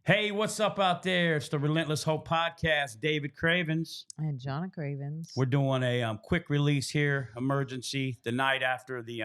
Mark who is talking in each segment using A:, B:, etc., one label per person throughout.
A: Hey, what's up out there? It's the Relentless Hope Podcast. David Cravens.
B: And Jahnna Cravens.
A: We're doing a quick release here, emergency, the night after the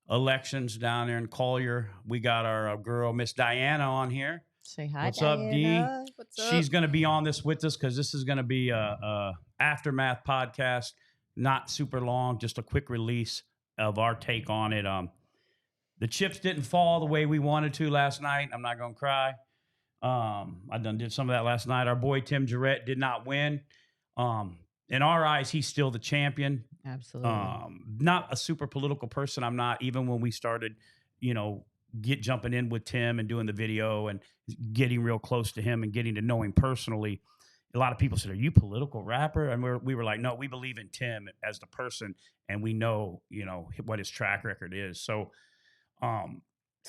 A: elections down there in Collier. We got our girl, Miss Diana, on here.
B: Say hi,
A: What's
B: Diana.
A: up, D?
B: What's up?
A: She's going to be on this with us because this is going to be a aftermath podcast, not super long, just a quick release of our take on it. The chips didn't fall the way we wanted to last night. I'm not going to cry. I did some of that last night. Our boy Tim Guerrette did not win. In our eyes, he's still the champion.
B: Absolutely.
A: Not a super political person. I'm not, even when we started, jumping in with Tim and doing the video and getting real close to him and getting to know him personally. A lot of people said, "Are you a political rapper?" And we were like, "No, we believe in Tim as the person, and we know, what his track record is." So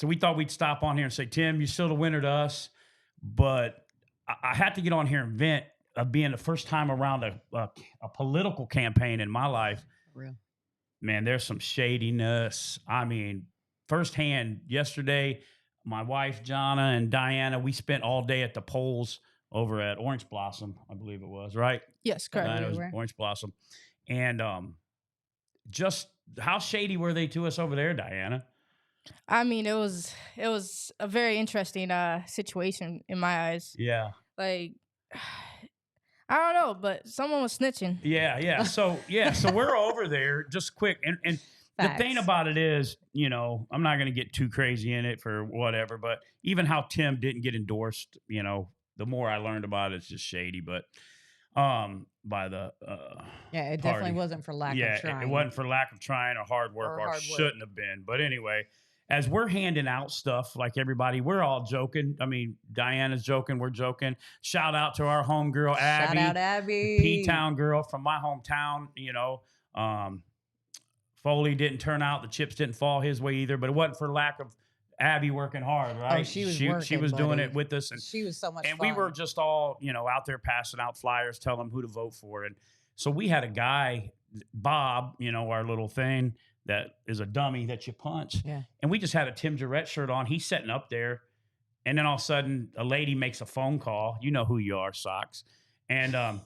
A: we thought we'd stop on here and say, "Tim, you're still the winner to us." But I had to get on here and vent of being the first time around a political campaign in my life.
B: Real.
A: Man, there's some shadiness. I mean, firsthand yesterday, my wife, Jahnna and Diana, we spent all day at the polls over at Orange Blossom, I believe it was, right?
C: Yes, correct.
A: Diana, it was Orange Blossom. And just how shady were they to us over there, Diana?
C: I mean, it was a very interesting situation in my eyes.
A: Yeah.
C: Like, I don't know, but someone was snitching.
A: Yeah. So we're over there just quick. And the thing about it is, I'm not going to get too crazy in it for whatever, but even how Tim didn't get endorsed, the more I learned about it, it's just shady. But by the
B: it
A: party.
B: definitely wasn't for lack of trying.
A: Yeah, it wasn't for lack of trying or hard work, or shouldn't have been. But anyway, as we're handing out stuff like everybody, we're all joking. I mean, Diana's joking, we're joking. Shout out to our homegirl, Abby.
B: Shout out, Abby.
A: P-Town girl from my hometown, Foley didn't turn out. The chips didn't fall his way either, but it wasn't for lack of Abby working hard, right?
B: Oh, she was working,
A: she was
B: buddy.
A: doing it with us. And
B: she was so much
A: and
B: fun.
A: we were just all, out there passing out flyers, telling them who to vote for. And so we had a guy, Bob, our little thing, that is a dummy that you punch.
B: Yeah.
A: And we just had a Tim Guerrette shirt on. He's sitting up there. And then all of a sudden, a lady makes a phone call. You know who you are, Socks. And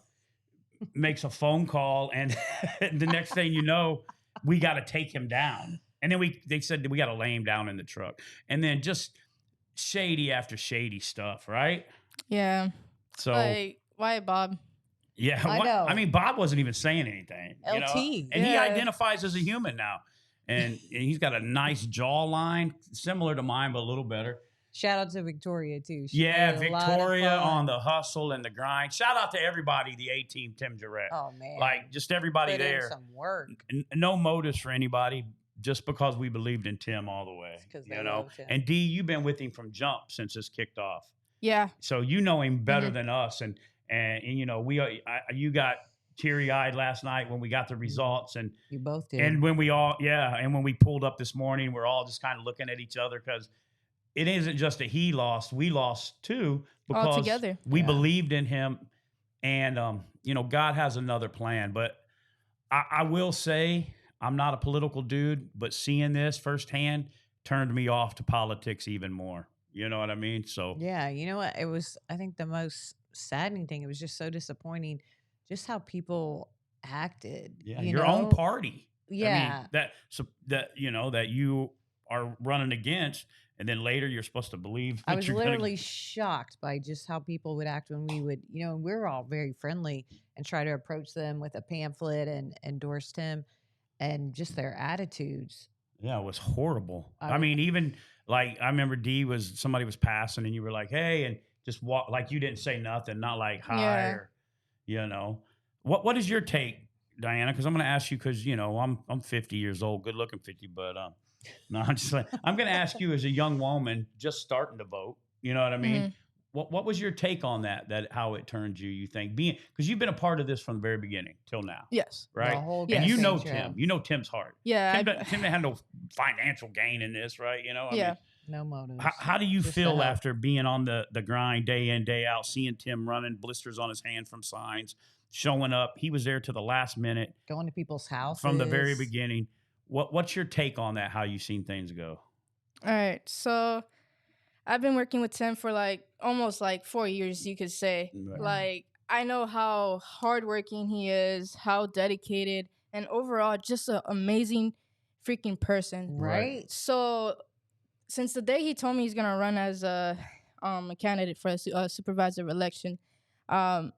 A: makes a phone call. And the next thing you know, we got to take him down. And then they said we got to lay him down in the truck. And then just shady after shady stuff, right?
C: Yeah.
A: So
C: like, why, Bob?
A: Yeah,
B: I know.
A: I mean, Bob wasn't even saying anything.
B: LT.
A: And he identifies as a human now. And he's got a nice jawline, similar to mine, but a little better.
B: Shout out to Victoria, too.
A: Victoria on the hustle and the grind. Shout out to everybody, the A-Team, Tim Guerrette.
B: Oh, man.
A: Like, just everybody
B: Put
A: there.
B: in some work.
A: No motives for anybody, just because we believed in Tim all the way.
B: Loved him.
A: And D, you've been with him from jump since this kicked off.
C: Yeah.
A: So you know him better than us. And you got teary-eyed last night when we got the results, and
B: you both did.
A: And when we pulled up this morning, we're all just kind of looking at each other, because it isn't just that he lost, we lost too, because
C: all together.
A: We believed in him, and God has another plan. But I will say, I'm not a political dude, but seeing this firsthand turned me off to politics even more. You know what I mean? So
B: yeah, you know what? It was, I think, the most saddening thing. It was just so disappointing, just how people acted.
A: Yeah, your own party.
B: Yeah,
A: I mean, that you are running against, and then later you're supposed to believe.
B: I was literally shocked by just how people would act when we would, we're all very friendly and try to approach them with a pamphlet and endorse him, and just their attitudes.
A: Yeah, it was horrible. I mean, even like, I remember somebody was passing and you were like, "Hey," and just walk, like you didn't say nothing, not like hi, or, What is your take, Diana? Because I'm going to ask you, because, I'm 50 years old, good looking 50, but no, I'm just like, I'm going to ask you as a young woman just starting to vote, you know what I mean? What was your take on that how it turned you think, because you've been a part of this from the very beginning till now.
C: Yes.
A: Right? And you know Tim. You know Tim's heart.
C: Yeah.
A: Tim had no financial gain in this, right? I mean,
B: no motive.
A: How do you feel after being on the grind day in, day out, seeing Tim running, blisters on his hand from signs, showing up? He was there to the last minute.
B: Going to people's houses.
A: From the very beginning. What's your take on that, how you've seen things go?
C: All right. So I've been working with Tim for like almost like 4 years, you could say.
A: Right.
C: Like, I know how hardworking he is, how dedicated, and overall just an amazing freaking person.
B: Right.
C: So since the day he told me he's gonna run as a candidate for a supervisor election, I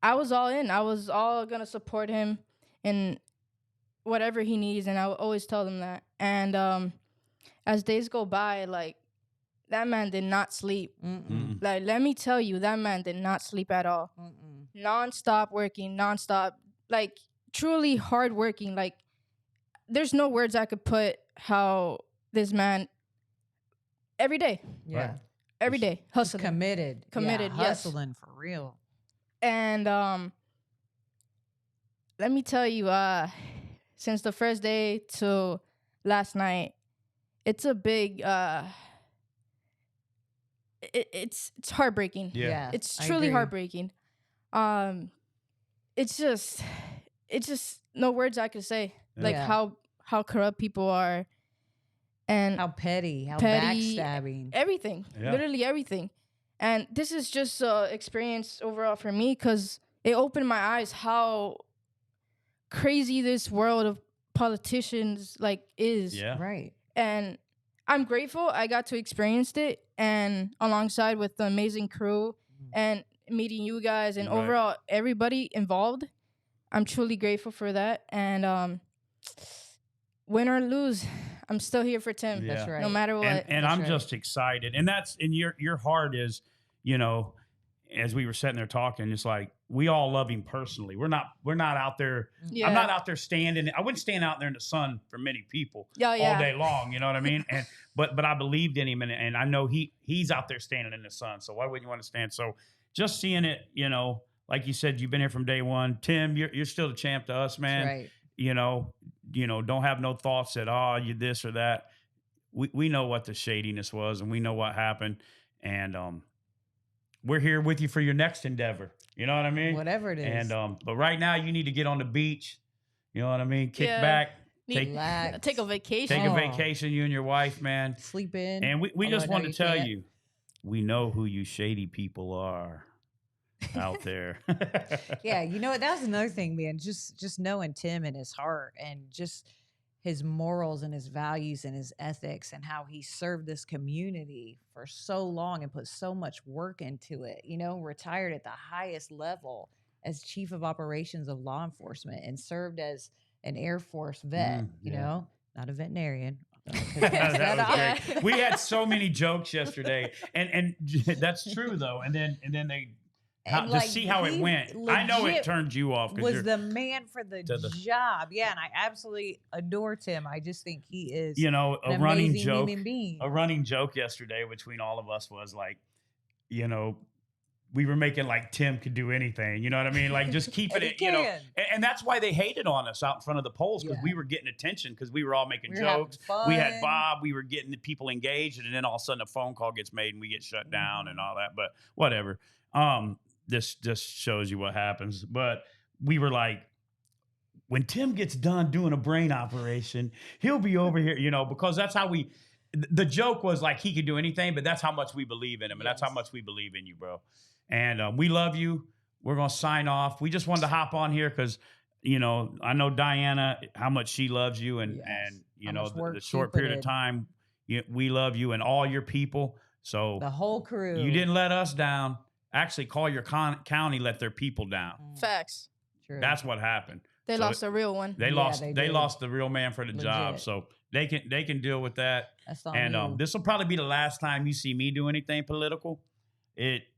C: was all in. I was all gonna support him in whatever he needs, and I would always tell him that. And as days go by, like, that man did not sleep.
B: Mm-mm.
C: Like, let me tell you, that man did not sleep at all.
B: Mm-mm.
C: Non-stop working, non-stop, like, truly hardworking. Like, there's no words I could put how this man, every day,
B: Yeah.
C: every day, hustling.
B: Committed.
C: Committed,
B: Yeah,
C: yes.
B: hustling for real.
C: And let me tell you, since the first day to last night, it's a big it's heartbreaking.
A: Yeah.
C: It's
B: I
C: truly
B: agree.
C: heartbreaking. It's just no words I could say. Like,
B: Yeah.
C: how corrupt people are, and
B: How petty, how
C: Petty,
B: backstabbing.
C: everything,
A: Yeah.
C: literally everything. And this is just experience overall for me, because it opened my eyes how crazy this world of politicians like is.
A: Yeah.
B: Right.
C: And I'm grateful I got to experience it, and alongside with the amazing crew and meeting you guys and
A: Right.
C: overall everybody involved. I'm truly grateful for that. And win or lose, I'm still here for Tim.
A: Yeah.
B: That's right.
C: No matter what.
A: And
B: That's
A: I'm
B: right.
A: just excited. And your heart is, you know, as we were sitting there talking, it's like we all love him personally. We're not out there.
C: Yeah.
A: I'm not out there standing. I wouldn't stand out there in the sun for many people
C: Yeah, yeah.
A: all day long. You know what I mean? And but I believed in him, and I know he's out there standing in the sun. So why wouldn't you want to stand? So just seeing it, you know, like you said, you've been here from day one. Tim, you're still the champ to us, man.
B: That's right.
A: You know, don't have no thoughts that, you this or that. We know what the shadiness was, and we know what happened. And we're here with you for your next endeavor. You know what I mean?
B: Whatever it is.
A: And but right now you need to get on the beach. You know what I mean? Kick
C: Yeah.
A: back,
C: Need-
B: Relax.
C: Take a vacation.
A: take a
B: Oh.
A: vacation, you and your wife, man.
B: Sleep in.
A: And we
B: although
A: just
B: I know
A: want to
B: you
A: tell
B: can't.
A: you, we know who you shady people are out there.
B: Yeah, you know what? That was another thing, man. Just knowing Tim and his heart and just his morals and his values and his ethics and how he served this community for so long and put so much work into it. You know, retired at the highest level as chief of operations of law enforcement and served as an Air Force vet. You
A: yeah.
B: know, not a veterinarian.
A: That was
C: Yeah.
A: great. We had so many jokes yesterday, and that's true though. And then they
B: And,
A: to see how it
B: he
A: went. I know it
B: legit
A: turned you off because
B: was
A: you're,
B: the man for the
A: to the-
B: job. Yeah, and I absolutely adore Tim. I just think he is
A: you know,
B: an
A: a running
B: amazing
A: joke.
B: human being.
A: A running joke yesterday between all of us was like, you know, we were making like Tim could do anything. You know what I mean? Like just keeping
B: And he
A: it, you know.
B: can.
A: And that's why they hated on us out in front of the polls, because
B: Yeah.
A: we were getting attention because we were all making
B: We were having
A: jokes. We had
B: fun.
A: Bob. We were getting the people engaged, and then all of a sudden a phone call gets made and we get shut down
B: Mm-hmm.
A: and all that. But whatever. This just shows you what happens. But we were like, when Tim gets done doing a brain operation, he'll be over here, you know, because that's how we. The joke was like he could do anything, but that's how much we believe in him, and that's how
B: Yes.
A: much we believe in you, bro. And we love you. We're gonna sign off. We just wanted to hop on here because, you know, I know Diana how much she loves you, and
B: Yes.
A: and you
B: How
A: know
B: much work
A: the
B: she
A: short
B: put
A: period
B: in.
A: of time we love you and all your people. So
B: The whole crew.
A: you didn't let us down. Actually, call your county let their people down.
B: Mm,
C: Facts.
B: true.
A: That's what happened.
C: They
A: So
C: lost a real one.
A: They
B: Yeah,
A: lost.
B: they
A: They
B: did.
A: lost the real man for the job.
B: Legit.
A: So they can deal with that.
B: That's on
A: And
B: you.
A: this will probably be the last time you see me do anything political.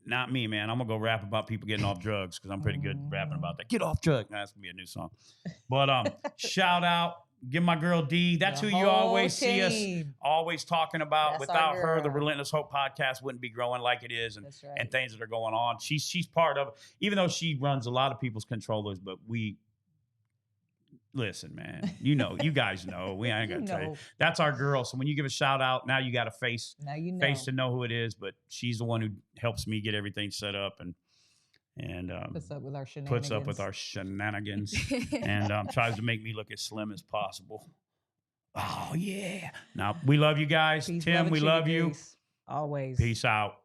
A: Not me, man. I'm gonna go rap about people getting off drugs because I'm pretty good rapping about that. Get off drugs. That's gonna be a new song. But shout out, give my girl D. That's
B: The
A: who you
B: whole
A: always see us
B: team.
A: always talking about.
B: That's
A: Without
B: our
A: her, the
B: girl.
A: Relentless Hope podcast wouldn't be growing like it is, and
B: That's right.
A: and things that are going on. She's part of, even though she runs a lot of people's controllers, but we. Listen, man. You know, you guys know. We ain't
B: You
A: gonna tell you.
B: know.
A: That's our girl. So when you give a shout out, now you got a face
B: Now you know.
A: to know who it is. But she's the one who helps me get everything set up and
B: Puts up with our shenanigans.
A: puts up with our shenanigans and tries to make me look as slim as possible. Oh yeah. Now we love you guys.
B: Peace,
A: Tim,
B: and
A: we
B: chicken
A: love you.
B: grease. Always.
A: Peace out.